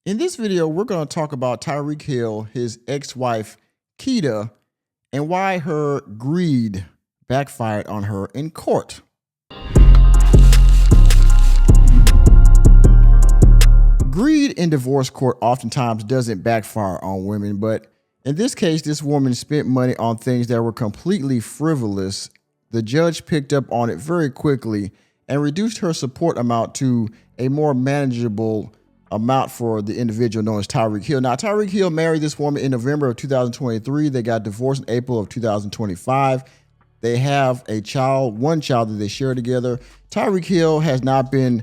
In this video, we're going to talk about Tyreek Hill, his ex-wife, Keita, and why her greed backfired on her in court. Greed in divorce court oftentimes doesn't backfire on women, but in this case, this woman spent money on things that were completely frivolous. The judge picked up on it very quickly and reduced her support amount to a more manageable amount for the individual known as Tyreek Hill. Now, Tyreek Hill married this woman in November of 2023. They got divorced in April of 2025. They have a child, one child that they share together. Tyreek Hill has not been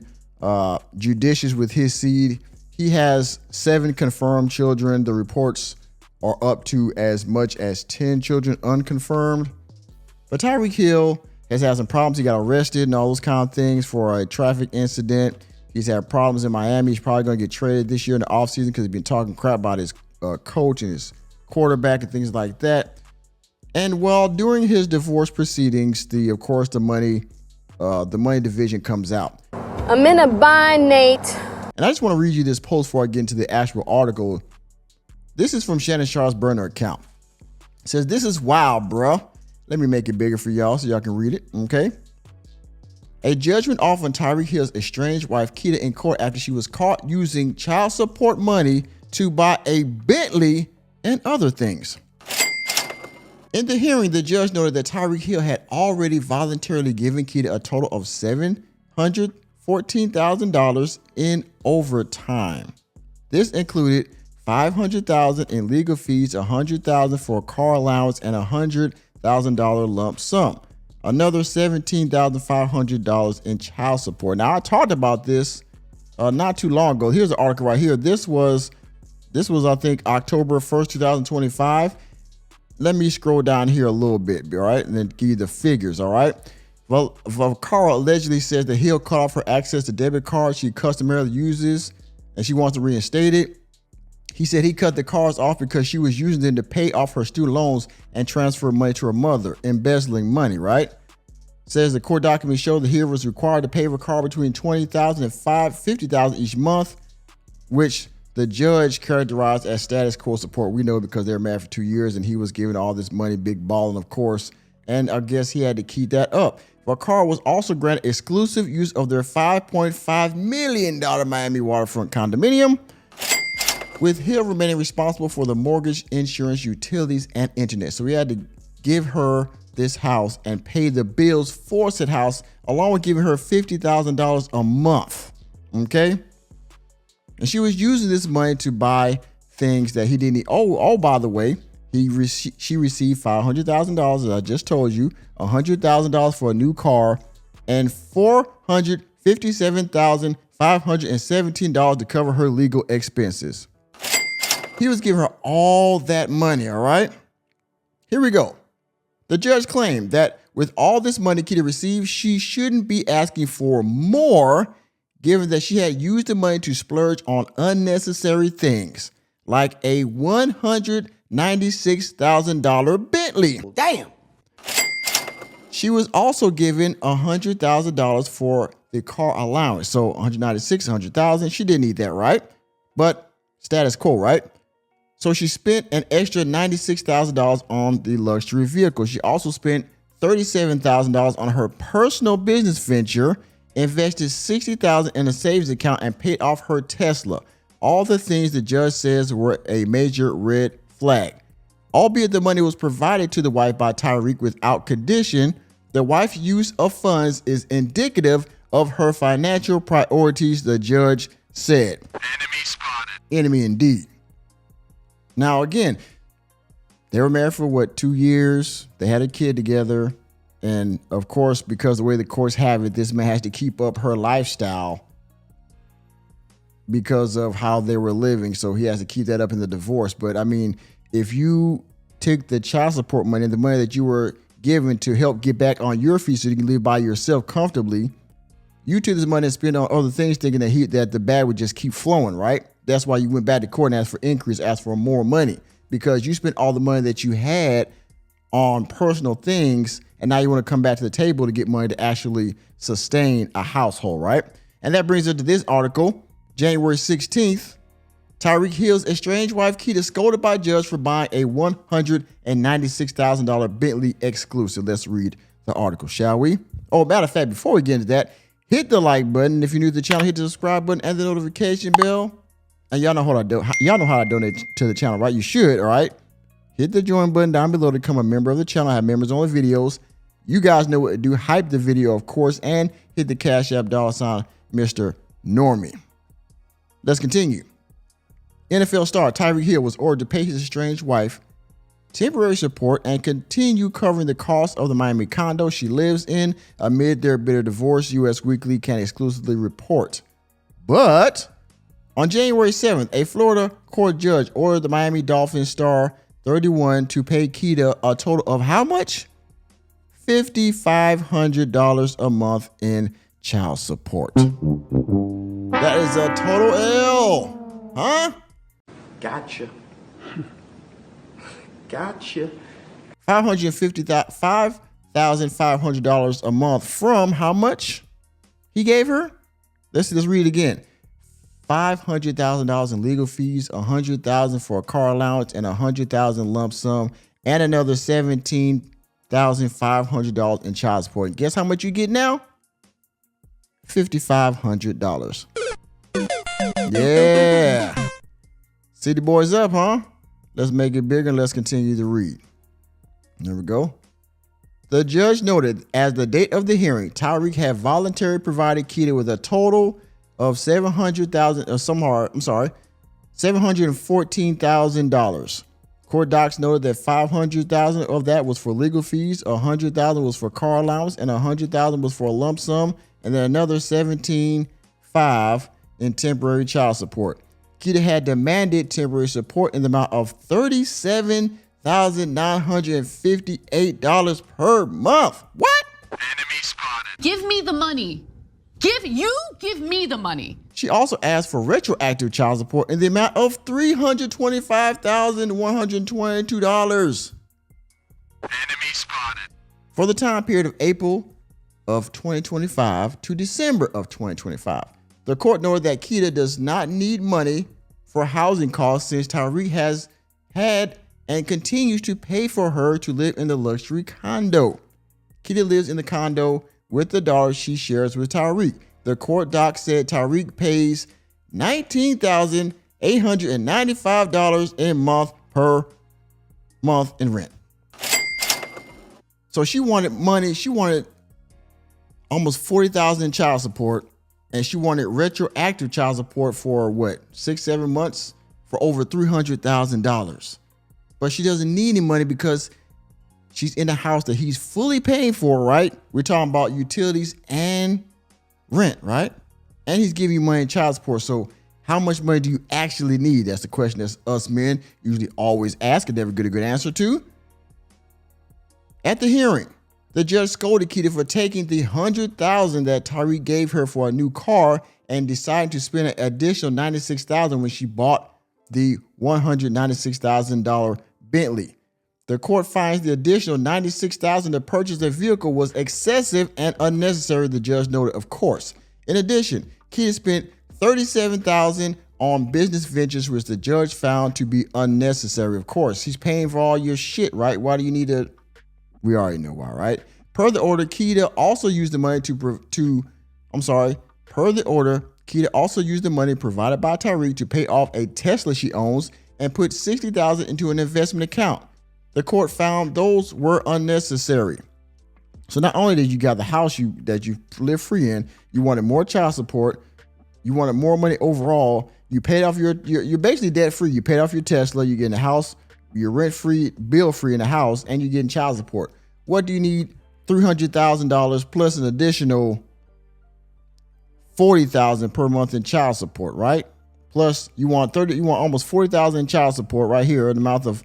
judicious with his seed. He has 7 confirmed children. The reports are up to as much as 10 children unconfirmed. But Tyreek Hill has had some problems. He got arrested and all those kind of things for a traffic incident. He's had problems in Miami. He's probably going to get traded this year in the offseason because he's been talking crap about his coach and his quarterback and things like that. And while during his divorce proceedings, of course, the money division comes out. I'm in a bind, Nate. And I just want to read you this post before I get into the actual article. This is from Shannon Sharp's burner account. It says, "This is wild, bruh." Let me make it bigger for y'all so y'all can read it, okay? A judgment off on Tyreek Hill's estranged wife, Keita, in court after she was caught using child support money to buy a Bentley and other things. In the hearing, the judge noted that Tyreek Hill had already voluntarily given Keita a total of $714,000 in overtime. This included $500,000 in legal fees, $100,000 for a car allowance, and $100,000 lump sum. Another $17,500 in child support. Now, I talked about this not too long ago. Here's an article right here. This was I think October 1st, 2025. Let me scroll down here a little bit, all right, and then give you the figures, all right? Well, Valcara allegedly says that Hill cut off her access to debit cards she customarily uses, and she wants to reinstate it. He said he cut the cards off because she was using them to pay off her student loans and transfer money to her mother, embezzling money, right? Says the court documents show that Hill was required to pay her car between $20,000 and $50,000 each month, which the judge characterized as status quo support. We know because they were married for 2 years and he was giving all this money, big balling, of course, and I guess he had to keep that up. Valcara was also granted exclusive use of their $5.5 million Miami waterfront condominium, with Hill remaining responsible for the mortgage, insurance, utilities, and internet. So he had to give her this house and pay the bills for said house, along with giving her $50,000 a month, okay? And she was using this money to buy things that he didn't need. Oh, by the way, she received $500,000, as I just told you, $100,000 for a new car, and $457,517 to cover her legal expenses. He was giving her all that money, all right? Here we go. The judge claimed that with all this money Keita received, she shouldn't be asking for more, given that she had used the money to splurge on unnecessary things, like a $196,000 Bentley. Damn. She was also given $100,000 for the car allowance. So $196,000, $100,000. She didn't need that, right? But status quo, right? So she spent an extra $96,000 on the luxury vehicle. She also spent $37,000 on her personal business venture, invested $60,000 in a savings account, and paid off her Tesla. All the things the judge says were a major red flag. Albeit the money was provided to the wife by Tyreek without condition, the wife's use of funds is indicative of her financial priorities, the judge said. Enemy spotted. Enemy indeed. Now, again, they were married for 2 years? They had a kid together. And of course, because the way the courts have it, this man has to keep up her lifestyle because of how they were living. So he has to keep that up in the divorce. But I mean, if you took the child support money and the money that you were given to help get back on your feet so you can live by yourself comfortably, you took this money and spent on other things thinking that the bag would just keep flowing, right? That's why you went back to court and asked for increase, asked for more money, because you spent all the money that you had on personal things, and now you want to come back to the table to get money to actually sustain a household, right? And that brings us to this article, January 16th. Tyreek Hill's estranged wife, Keita, scolded by judge for buying a $196,000 Bentley exclusive. Let's read the article, shall we? Oh, matter of fact, before we get into that, hit the like button. If you're new to the channel, hit the subscribe button and the notification bell. And y'all know how I donate to the channel, right? You should, all right? Hit the join button down below to become a member of the channel. I have members only videos. You guys know what to do. Hype the video, of course, and hit the Cash App $ Mr. Normie. Let's continue. NFL star Tyreek Hill was ordered to pay his estranged wife temporary support and continue covering the cost of the Miami condo she lives in amid their bitter divorce, U.S. Weekly can exclusively report. But on January 7th, a Florida court judge ordered the Miami Dolphins star 31 to pay Keita a total of how much? $5,500 a month in child support. That is a total L, huh? Gotcha. Gotcha. $5,500 a month from how much he gave her? Let's read it again. $500,000 in legal fees, $100,000 for a car allowance, and $100,000 lump sum, and another $17,500 in child support. And guess how much you get now? $5,500. Yeah. City boys up, huh? Let's make it bigger and let's continue to read. There we go. The judge noted as the date of the hearing, Tyreek had voluntarily provided Keita with a total of $714,000. Court docs noted that $500,000 of that was for legal fees, $100,000 was for car allowance, and $100,000 was for a lump sum, and then another $17,500 in temporary child support. Keita had demanded temporary support in the amount of $37,958 per month. What? Enemy spotted. Give me the money. Give me the money. She also asked for retroactive child support in the amount of $325,122. Enemy spotted. For the time period of April of 2025 to December of 2025. The court noted that Keita does not need money for housing costs since Tyreek has had and continues to pay for her to live in the luxury condo. Keita lives in the condo with the daughter she shares with Tyreek. The court doc said Tyreek pays $19,895 a month per month in rent. So she wanted money. She wanted almost $40,000 in child support, and she wanted retroactive child support for what, 6-7 months for over $300,000. But she doesn't need any money because she's in a house that he's fully paying for, right? We're talking about utilities and rent, right? And he's giving you money in child support. So how much money do you actually need? That's the question that us men usually always ask and never get a good answer to. At the hearing, the judge scolded Keita for taking the $100,000 that Tyreek gave her for a new car and deciding to spend an additional $96,000 when she bought the $196,000 Bentley. The court finds the additional $96,000 to purchase a vehicle was excessive and unnecessary, the judge noted, of course. In addition, Keita spent $37,000 on business ventures, which the judge found to be unnecessary. Of course, he's paying for all your shit, right? Why do you need to? We already know why, right? Per the order, Keita also used the money Keita also used the money provided by Tyreek to pay off a Tesla she owns and put $60,000 into an investment account. The court found those were unnecessary. So not only did you got the house that you live free in, you wanted more child support, you wanted more money overall. You paid off you're basically debt free. You paid off your Tesla, you're getting a house, you're rent free, bill free in the house, and you're getting child support. What do you need? $300,000 plus an additional $40,000 per month in child support, right? Plus you want almost $40,000 in child support right here in the amount of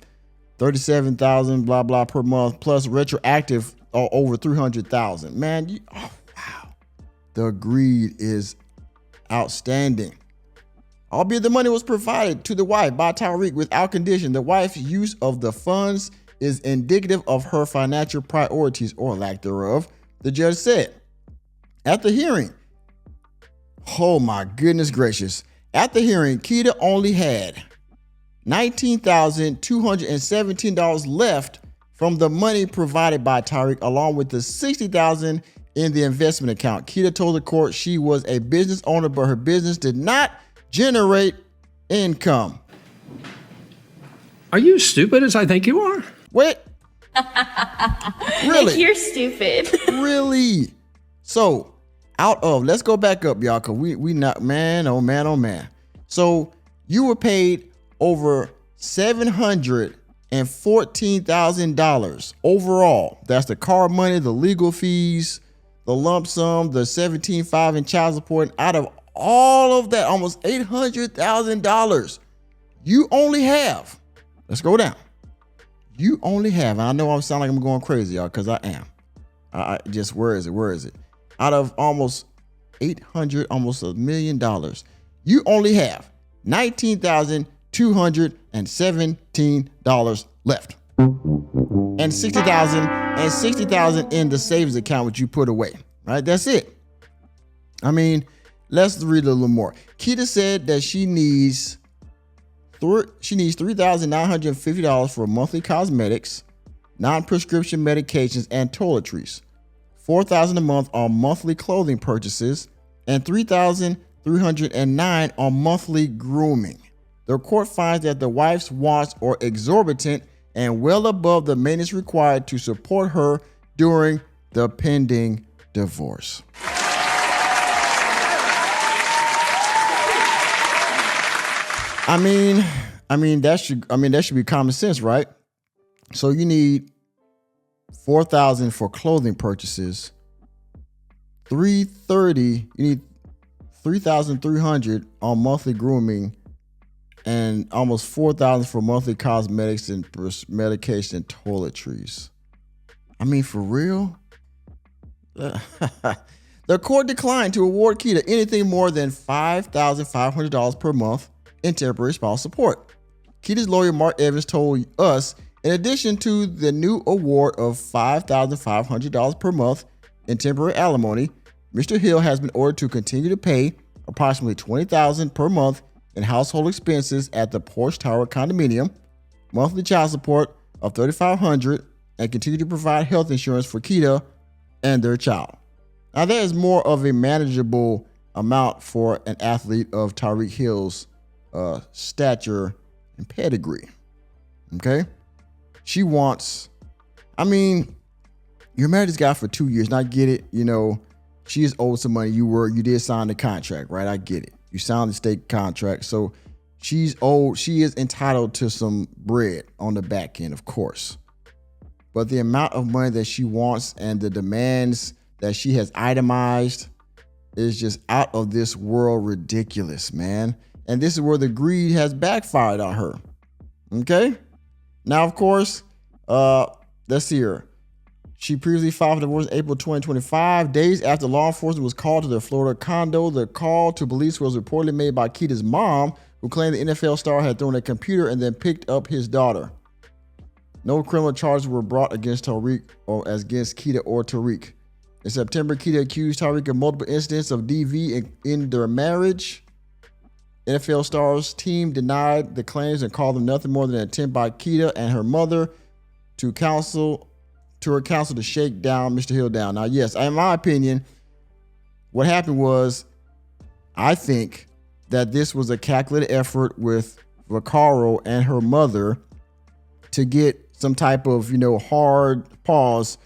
$37,000 blah blah per month plus retroactive over $300,000. Man, wow. The greed is outstanding. Albeit the money was provided to the wife by Tyreek without condition, the wife's use of the funds is indicative of her financial priorities or lack thereof, the judge said. At the hearing, oh my goodness gracious, At the hearing, Keita only had $19,217 left from the money provided by Tyreek, along with the $60,000 in the investment account. Keita told the court she was a business owner, but her business did not generate income. Are you stupid as I think you are? Wait. Really? You're stupid. Really? So, let's go back up, y'all, because we not, man, oh man, oh man. So, you were paid over $714,000 overall. That's the car money, the legal fees, the lump sum, the $17,500 in child support. And out of all of that, almost $800,000, you only have, let's go down. You only have, and I know I sound like I'm going crazy, y'all, because I am. I just, where is it? Out of almost almost $1 million, you only have $19,217 left. And $60,000 in the savings account, which you put away, right? That's it. I mean, let's read a little more. Keita said that she needs $3,950 for monthly cosmetics, non-prescription medications, and toiletries, $4,000 a month on monthly clothing purchases, and $3,309 on monthly grooming. The court finds that the wife's wants are exorbitant and well above the maintenance required to support her during the pending divorce. I mean that should be common sense, right? So you need $4,000 for clothing purchases, $330. You need $3,300 on monthly grooming, and almost $4,000 for monthly cosmetics and medication and toiletries. I mean, for real? The court declined to award Keita anything more than $5,500 per month in temporary spousal support. Keita's lawyer, Mark Evans, told us, in addition to the new award of $5,500 per month in temporary alimony, Mr. Hill has been ordered to continue to pay approximately $20,000 per month in household expenses at the Porsche Tower condominium, monthly child support of $3,500, and continue to provide health insurance for Keita and their child. Now, that is more of a manageable amount for an athlete of Tyreek Hill's stature and pedigree. Okay? She wants, you're married to this guy for 2 years, and I get it. You know, she is owed some money. You did sign the contract, right? I get it. You signed the state contract. So she's owed, she is entitled to some bread on the back end, of course. But the amount of money that she wants and the demands that she has itemized is just out of this world ridiculous, man. And this is where the greed has backfired on her. Okay? Now, of course, let's see here. She previously filed for divorce in April 2025, days after law enforcement was called to their Florida condo. The call to police was reportedly made by Keita's mom, who claimed the NFL star had thrown a computer and then picked up his daughter. No criminal charges were brought against Tyreek or against Keita or Tyreek. In September, Keita accused Tyreek of multiple incidents of DV in their marriage. NFL star's team denied the claims and called them nothing more than an attempt by Keita and her mother to her counsel to shake down Mr. Hill down. Now, yes, in my opinion, what happened was, I think that this was a calculated effort with Vaccaro and her mother to get some type of, hard pause,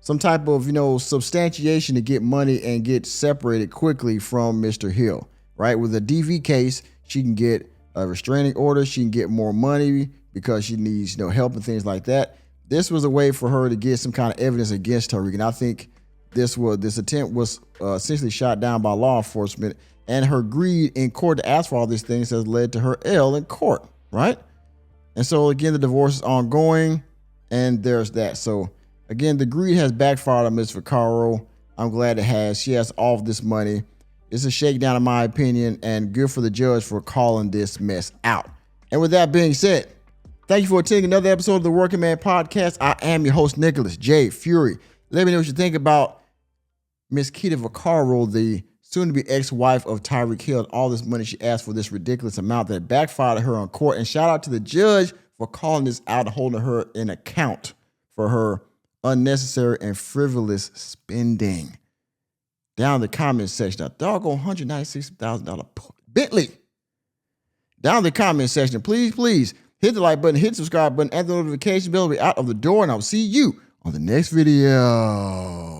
some type of, substantiation to get money and get separated quickly from Mr. Hill. Right? With a DV case, she can get a restraining order. She can get more money because she needs, help and things like that. This was a way for her to get some kind of evidence against Tyreek. And I think this attempt was essentially shot down by law enforcement, and her greed in court to ask for all these things has led to her L in court. Right? And so again, the divorce is ongoing, and there's that. So again, the greed has backfired on Ms. Vaccaro. I'm glad it has. She has all of this money. It's a shakedown, in my opinion, and good for the judge for calling this mess out. And with that being said, thank you for attending another episode of the Working Man Podcast. I am your host, Nicholas J. Fury. Let me know what you think about Miss Keita Vaccaro, the soon to be ex-wife of Tyreek Hill, all this money she asked for, this ridiculous amount that backfired her on court. And shout out to the judge for calling this out and holding her in account for her unnecessary and frivolous spending. Down in the comment section, a doggone $196,000 Bentley. Down in the comment section, please hit the like button, hit the subscribe button, and the notification bell. We'll be out of the door, and I'll see you on the next video.